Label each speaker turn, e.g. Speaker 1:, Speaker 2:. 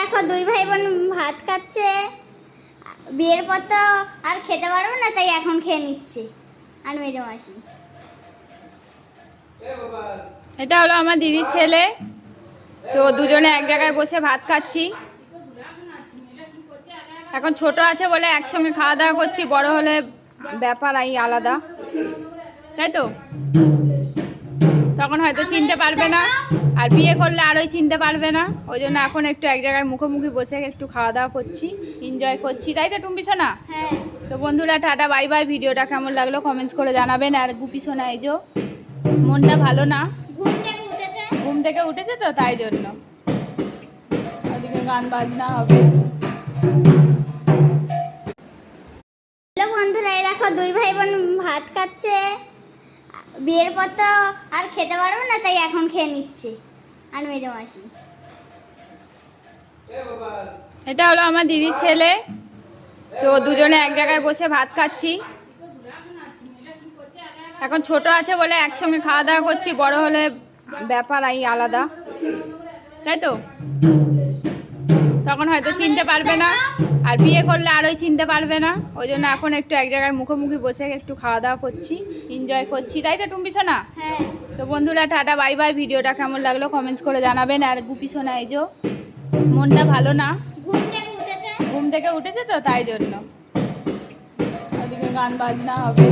Speaker 1: দেখো দুই ভাই বোন ভাত খাচ্ছে। বিয়ের পর তো আর খেতে পারবো না, তাই এখন খেয়ে নিচ্ছে আর মেজো মাসি।
Speaker 2: এটা হলো আমার দিদির ছেলে, তো দুজনে এক জায়গায় বসে ভাত খাচ্ছি। এখন ছোট আছে বলে একসঙ্গে খাওয়া দাওয়া করছি, বড় হলে ব্যাপার এই আলাদা, তাই তো? তখন হয়তো চিনতে পারবে না, আর বিয়ে করলে আরোই চিনতে পারবে না। ওই জন্য এখন একটু এক জায়গায় মুখোমুখি বসে একটু খাওয়া দাওয়া করছি, এনজয় করছি, তাই তো টুম্পি সোনা?
Speaker 1: হ্যাঁ।
Speaker 2: তো বন্ধুরা টাটা বাই বাই। ভিডিওটা কেমন লাগলো কমেন্টস করে জানাবেন। আর গুপি সোনা এই যে মনটা ভালো না, ঘুম থেকে উঠেছে তো তাই জন্য। ওদিকে গান বাজনা হবে।
Speaker 1: হ্যালো বন্ধুরা, এই দেখো দুই ভাই বোন ভাত খাচ্ছে। বিয়ের পর তো আর খেতে পারবো না, তাই এখন খেয়ে নিচ্ছে আর মেজো মাসি।
Speaker 2: এটা হলো আমার দিদির ছেলে, তো দুজনে এক জায়গায় বসে ভাত খাচ্ছি। এখন ছোট আছে বলে একসঙ্গে খাওয়া দাওয়া করছি, বড় হলে ব্যাপার এই আলাদা, তাই তো? তখন হয়তো চিনতে পারবে না, আর বিয়ে করলে আরোই চিনতে পারবে না। ওই জন্য এখন একটু এক জায়গায় মুখোমুখি বসে একটু খাওয়া দাওয়া করছি, এনজয় করছি, তাই তো টুম্পি সোনা?
Speaker 1: হ্যাঁ।
Speaker 2: তো বন্ধুরা টাটা বাই বাই। ভিডিওটা কেমন লাগলো কমেন্টস করে জানাবেন। আর গুপি সোনা এই যে মনটা ভালো না, ঘুম থেকে উঠেছে তো তাই জন্য। ওদিকে গান বাজনা হবে।